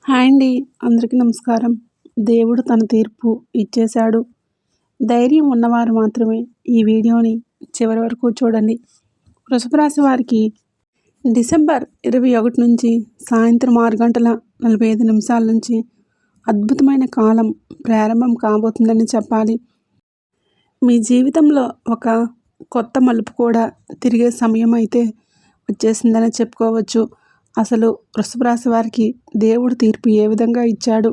Hi అండి. అందరికీ నమస్కారం. దేవుడు తన తీర్పు ఇచ్చేశాడు. ధైర్యం ఉన్నవారు మాత్రమే ఈ వీడియోని చివరి వరకు చూడండి. వృషభ రాశి వారికి డిసెంబర్ 21 నుంచి సాయంత్రం 6:45 నుంచి అద్భుతమైన కాలం ప్రారంభం కాబోతుందని చెప్పాలి. మీ జీవితంలో ఒక కొత్త మలుపు కూడా తిరిగే సమయం అయితే వచ్చేసిందని చెప్పుకోవచ్చు. అసలు వృషభ రాశి వారికి దేవుడు తీర్పు ఏ విధంగా ఇచ్చాడు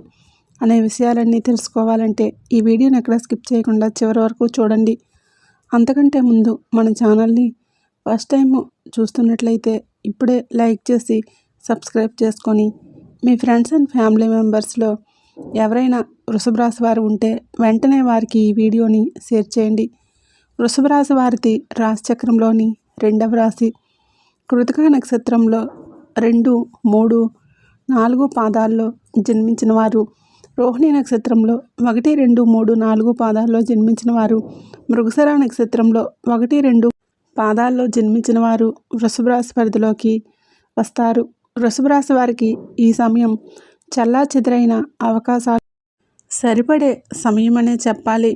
అనే విషయాలన్నీ తెలుసుకోవాలంటే ఈ వీడియోని ఎక్కడ స్కిప్ చేయకుండా చివరి వరకు చూడండి. అంతకంటే ముందు మన ఛానల్ని ఫస్ట్ టైం చూస్తున్నట్లయితే ఇప్పుడే లైక్ చేసి సబ్స్క్రైబ్ చేసుకొని మీ ఫ్రెండ్స్ అండ్ ఫ్యామిలీ మెంబర్స్లో ఎవరైనా వృషభ రాశి వారు ఉంటే వెంటనే వారికి ఈ వీడియోని షేర్ చేయండి. వృషభ రాశి వారిది రాశిచక్రంలోని 2వ రాశి. కృతికా నక్షత్రంలో 2, 3, 4 పాదాల్లో జన్మించిన వారు, రోహిణి నక్షత్రంలో 1, 2, 3, 4 పాదాల్లో జన్మించిన వారు, మృగశిర నక్షత్రంలో 1, 2 పాదాల్లో జన్మించిన వారు వృషభ రాశి పరిధిలోకి వస్తారు. వృషభ రాశి వారికి ఈ సమయం చెల్లాచెదురైన అవకాశాలు సరిపడే సమయం అనే చెప్పాలి.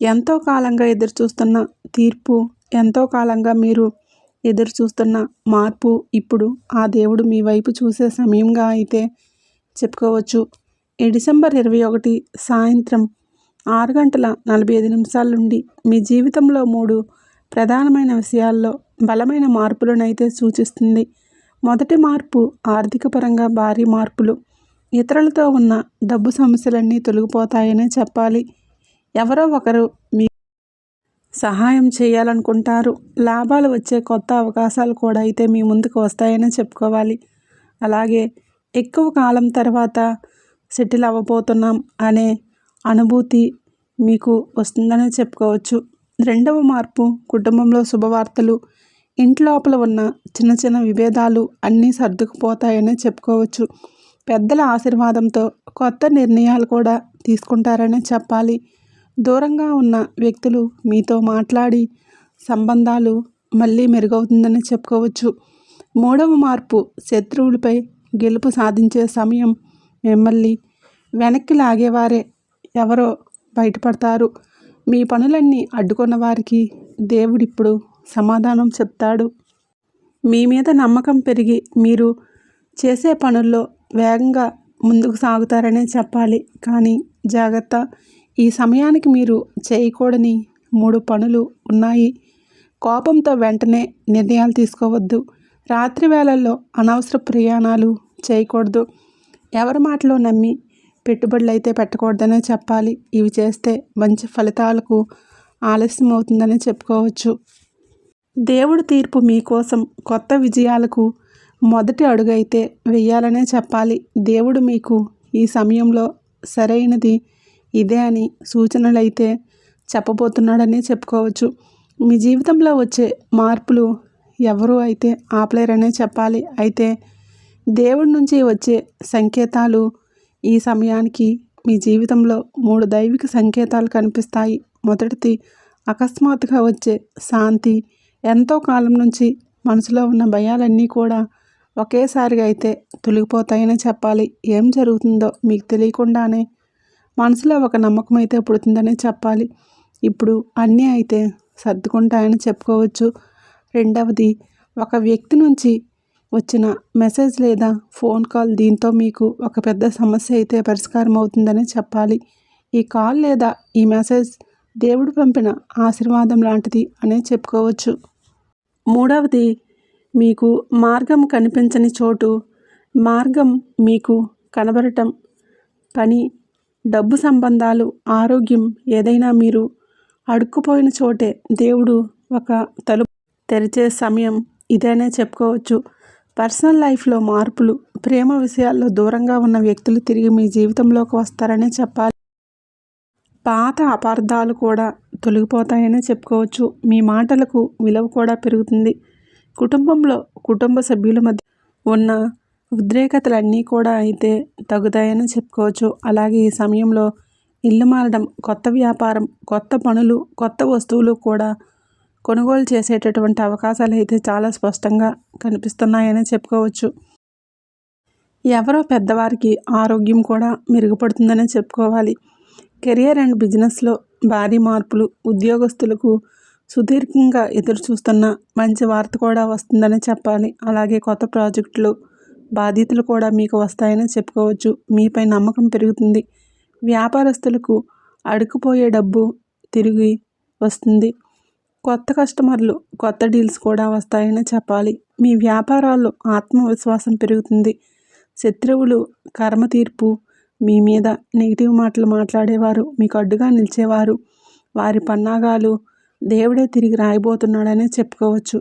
ఎంతో కాలంగా ఎదురుచూస్తున్న తీర్పు, ఎంతో కాలంగా మీరు ఎదురు చూస్తున్న మార్పు ఇప్పుడు ఆ దేవుడు మీ వైపు చూసే సమయంగా అయితే చెప్పుకోవచ్చు. ఈ డిసెంబర్ 21 సాయంత్రం 6:45 నుండి మీ జీవితంలో 3 ప్రధానమైన విషయాల్లో బలమైన మార్పులనైతే సూచిస్తుంది. మొదటి మార్పు ఆర్థిక పరంగా భారీ మార్పులు. ఇతరులతో ఉన్న డబ్బు సమస్యలన్నీ తొలగిపోతాయనే చెప్పాలి. ఎవరో ఒకరు మీ సహాయం చేయాలనుకుంటారు. లాభాలు వచ్చే కొత్త అవకాశాలు కూడా అయితే మీ ముందుకు వస్తాయని చెప్పుకోవాలి. అలాగే ఎక్కువ కాలం తర్వాత సెటిల్ అవ్వబోతున్నాం అనే అనుభూతి మీకు వస్తుందని చెప్పుకోవచ్చు. రెండవ మార్పు కుటుంబంలో శుభవార్తలు. ఇంట్లోపల ఉన్న చిన్న చిన్న విభేదాలు అన్నీ సర్దుకుపోతాయని చెప్పుకోవచ్చు. పెద్దల ఆశీర్వాదంతో కొత్త నిర్ణయాలు కూడా తీసుకుంటారని చెప్పాలి. దూరంగా ఉన్న వ్యక్తులు మీతో మాట్లాడి సంబంధాలు మళ్ళీ మెరుగవుతుందని చెప్పుకోవచ్చు. మూడవ మార్పు శత్రువులపై గెలుపు సాధించే సమయం. మిమ్మల్ని వెనక్కి లాగేవారే ఎవరో బయటపడతారు. మీ పనులన్నీ అడ్డుకున్న వారికి దేవుడిప్పుడు సమాధానం చెప్తాడు. మీ మీద నమ్మకం పెరిగి మీరు చేసే పనుల్లో వేగంగా ముందుకు సాగుతారనే చెప్పాలి. కానీ జాగ్రత్త, ఈ సమయానికి మీరు చేయకూడని 3 పనులు ఉన్నాయి. కోపంతో వెంటనే నిర్ణయాలు తీసుకోవద్దు. రాత్రి వేళల్లో అనవసర ప్రయాణాలు చేయకూడదు. ఎవరి మాటలో నమ్మి పెట్టుబడులు అయితే పెట్టకూడదనే చెప్పాలి. ఇవి చేస్తే మంచి ఫలితాలకు ఆలస్యం అవుతుందని చెప్పుకోవచ్చు. దేవుడి తీర్పు మీకోసం కొత్త విజయాలకు మొదటి అడుగు అయితే వెయ్యాలనే చెప్పాలి. దేవుడు మీకు ఈ సమయంలో సరైనది ఇదే అని సూచనలైతే చెప్పబోతున్నాడని చెప్పుకోవచ్చు. మీ జీవితంలో వచ్చే మార్పులు ఎవరు అయితే ఆపలేరనే చెప్పాలి. అయితే దేవుడి నుంచి వచ్చే సంకేతాలు ఈ సమయానికి మీ జీవితంలో 3 దైవిక సంకేతాలు కనిపిస్తాయి. మొదటిది అకస్మాత్తుగా వచ్చే శాంతి. ఎంతో కాలం నుంచి మనసులో ఉన్న భయాలన్నీ కూడా ఒకేసారిగా అయితే తొలగిపోతాయని చెప్పాలి. ఏం జరుగుతుందో మీకు తెలియకుండానే మనసులో ఒక నమ్మకం అయితే పుడుతుందని చెప్పాలి. ఇప్పుడు అన్నీ అయితే సర్దుకుంటాయని చెప్పుకోవచ్చు. రెండవది ఒక వ్యక్తి నుంచి వచ్చిన మెసేజ్ లేదా ఫోన్ కాల్. దీంతో మీకు ఒక పెద్ద సమస్య అయితే పరిష్కారం అవుతుందని చెప్పాలి. ఈ కాల్ లేదా ఈ మెసేజ్ దేవుడు పంపిన ఆశీర్వాదం లాంటిది అనే చెప్పుకోవచ్చు. మూడవది మీకు మార్గం కనిపించని చోటు. మార్గం మీకు కనబడటం. పని, డబ్బు సంబంధాలు, ఆరోగ్యం, ఏదైనా మీరు అడుక్కుపోయిన చోటే దేవుడు ఒక తలుపు తెరిచే సమయం ఇదేనే చెప్పుకోవచ్చు. పర్సనల్ లైఫ్లో మార్పులు. ప్రేమ విషయాల్లో దూరంగా ఉన్న వ్యక్తులు తిరిగి మీ జీవితంలోకి వస్తారనే చెప్పాలి. పాత అపార్థాలు కూడా తొలగిపోతాయని చెప్పుకోవచ్చు. మీ మాటలకు విలువ కూడా పెరుగుతుంది. కుటుంబంలో కుటుంబ సభ్యుల మధ్య ఉన్న ఉద్రేకతలన్నీ కూడా అయితే తగ్గుతాయని చెప్పుకోవచ్చు. అలాగే ఈ సమయంలో ఇల్లు మారడం, కొత్త వ్యాపారం, కొత్త పనులు, కొత్త వస్తువులు కూడా కొనుగోలు చేసేటటువంటి అవకాశాలు అయితే చాలా స్పష్టంగా కనిపిస్తున్నాయని చెప్పుకోవచ్చు. ఎవరో పెద్దవారికి ఆరోగ్యం కూడా మెరుగుపడుతుందనే చెప్పుకోవాలి. కెరియర్ అండ్ బిజినెస్లో భారీ మార్పులు, ఉద్యోగస్తులకు సుదీర్ఘంగా ఎదురు చూస్తున్న మంచి వార్త కూడా వస్తుందని చెప్పాలి. అలాగే కొత్త ప్రాజెక్టులు, బాధ్యతలు కూడా మీకు వస్తాయని చెప్పుకోవచ్చు. మీపై నమ్మకం పెరుగుతుంది. వ్యాపారస్తులకు అడుక్కుపోయే డబ్బు తిరిగి వస్తుంది. కొత్త కస్టమర్లు, కొత్త డీల్స్ కూడా వస్తాయని చెప్పాలి. మీ వ్యాపారాల్లో ఆత్మవిశ్వాసం పెరుగుతుంది. శత్రువులు కర్మ తీర్పు మీ మీద నెగిటివ్ మాటలు మాట్లాడేవారు, మీకు అడ్డుగా నిలిచేవారు, వారి పన్నాగాలు దేవుడే తిరిగి రాయబోతున్నాడని చెప్పుకోవచ్చు.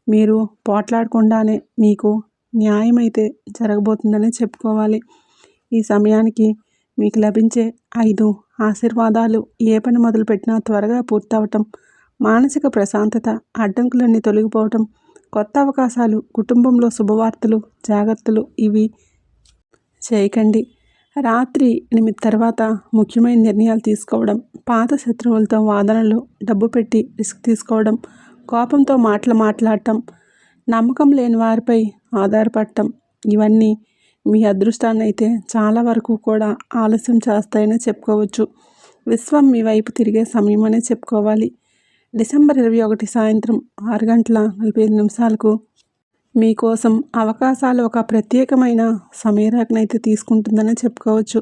మీరు పోట్లాడకుండానే మీకు న్యాయమైతే జరగబోతుందని చెప్పుకోవాలి. ఈ సమయానికి మీకు లభించే 5 ఆశీర్వాదాలు: ఏ పని మొదలుపెట్టినా త్వరగా పూర్తవటం, మానసిక ప్రశాంతత, అడ్డంకులన్నీ తొలగిపోవటం, కొత్త అవకాశాలు, కుటుంబంలో శుభవార్తలు. జాగ్రత్తలు: ఇవి చేయకండి. రాత్రి 8 తర్వాత ముఖ్యమైన నిర్ణయాలు తీసుకోవడం, పాత శత్రువులతో వాదనలు, డబ్బు పెట్టి రిస్క్ తీసుకోవడం, కోపంతో మాట్లాడటం, నమ్మకం లేని వారిపై ఆధారపడటం, ఇవన్నీ మీ అదృష్టాన్ని అయితే చాలా వరకు కూడా ఆలస్యం చేస్తాయని చెప్పుకోవచ్చు. విశ్వం మీ వైపు తిరిగే సమయం అనే చెప్పుకోవాలి. డిసెంబర్ 21 సాయంత్రం 6:45 మీకోసం అవకాశాలు ఒక ప్రత్యేకమైన సమయరేఖనైతే తీసుకుంటుందని చెప్పుకోవచ్చు.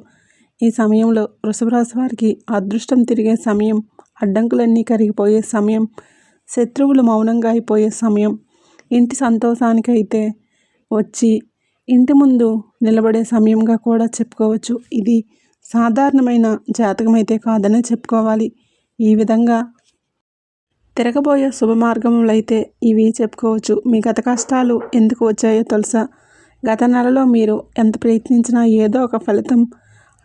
ఈ సమయంలో వృషభ రాశి వారికి అదృష్టం తిరిగే సమయం, అడ్డంకులన్నీ కరిగిపోయే సమయం, శత్రువులు మౌనంగా అయిపోయే సమయం, ఇంటి సంతోషానికైతే వచ్చి ఇంటి ముందు నిలబడే సమయంగా కూడా చెప్పుకోవచ్చు. ఇది సాధారణమైన జాతకం అయితే కాదని చెప్పుకోవాలి. ఈ విధంగా తిరగబోయే శుభ మార్గములు అయితే ఇవి చెప్పుకోవచ్చు. మీ గత కష్టాలు ఎందుకు వచ్చాయో తెలుసా? గత నెలలో మీరు ఎంత ప్రయత్నించినా ఏదో ఒక ఫలితం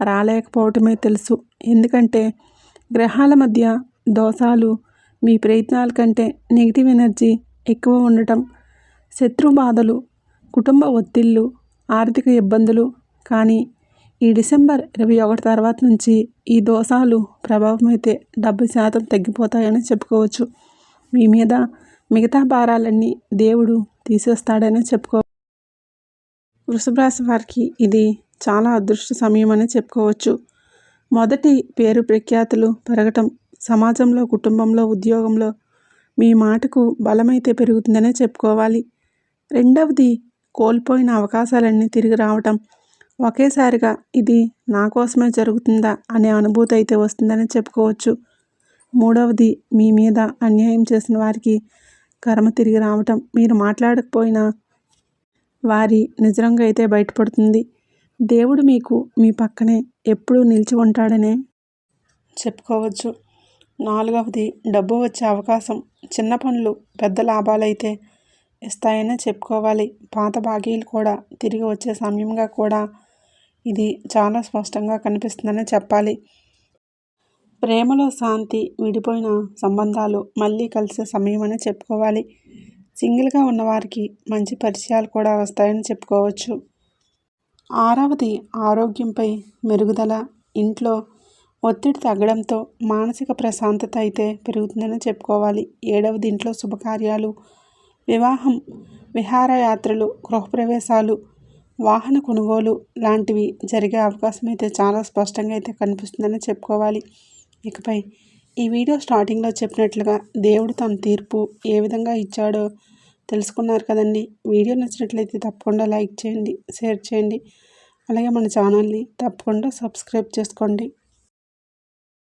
రాలేకపోవటమే తెలుసు. ఎందుకంటే గ్రహాల మధ్య దోషాలు, మీ ప్రయత్నాల కంటే నెగిటివ్ ఎనర్జీ ఎక్కువ ఉండటం, శత్రు బాధలు, కుటుంబ ఒత్తిళ్ళు, ఆర్థిక ఇబ్బందులు. కానీ ఈ డిసెంబర్ 21 తర్వాత నుంచి ఈ దోషాలు ప్రభావం అయితే 70% తగ్గిపోతాయని చెప్పుకోవచ్చు. మీ మీద మిగతా భారాలన్నీ దేవుడు తీసేస్తాడని వృషభ రాశి వారికి ఇది చాలా అదృష్ట సమయం అని చెప్పుకోవచ్చు. మొదటి, పేరు ప్రఖ్యాతులు పెరగటం, సమాజంలో, కుటుంబంలో, ఉద్యోగంలో మీ మాటకు బలమైతే పెరుగుతుందనే చెప్పుకోవాలి. రెండవది, కోల్పోయిన అవకాశాలన్నీ తిరిగి రావటం. ఒకేసారిగా ఇది నా కోసమే జరుగుతుందా అనే అనుభూతి అయితే వస్తుందని చెప్పుకోవచ్చు. మూడవది, మీ మీద అన్యాయం చేసిన వారికి కర్మ తిరిగి రావటం. మీరు మాట్లాడకపోయినా వారి నిజంగా అయితే బయటపడుతుంది. దేవుడు మీకు మీ పక్కనే ఎప్పుడూ నిలిచి ఉంటాడనే చెప్పుకోవచ్చు. నాలుగవది, డబ్బు వచ్చే అవకాశం. చిన్న పనులు పెద్ద లాభాలైతే ఇస్తాయని చెప్పుకోవాలి. పాత బాకీలు కూడా తిరిగి వచ్చే సమయంగా కూడా ఇది చాలా స్పష్టంగా కనిపిస్తుందని చెప్పాలి. ప్రేమలో శాంతి, విడిపోయిన సంబంధాలు మళ్ళీ కలిసే సమయం అని చెప్పుకోవాలి. సింగిల్గా ఉన్నవారికి మంచి పరిచయాలు కూడా వస్తాయని చెప్పుకోవచ్చు. ఆరవది, ఆరోగ్యంపై మెరుగుదల. ఇంట్లో ఒత్తిడి తగ్గడంతో మానసిక ప్రశాంతత అయితే పెరుగుతుందని చెప్పుకోవాలి. ఏడవది, ఇంట్లో శుభకార్యాలు, వివాహం, విహారయాత్రలు, గృహప్రవేశాలు, వాహన కొనుగోలు లాంటివి జరిగే అవకాశం అయితే చాలా స్పష్టంగా అయితే కనిపిస్తుందని చెప్పుకోవాలి. ఇకపై ఈ వీడియో స్టార్టింగ్లో చెప్పినట్లుగా దేవుడు తన తీర్పు ఏ విధంగా ఇచ్చాడో తెలుసుకున్నారు కదండి. వీడియో నచ్చినట్లయితే తప్పకుండా లైక్ చేయండి, షేర్ చేయండి. అలాగే మన ఛానల్ని తప్పకుండా సబ్స్క్రైబ్ చేసుకోండి.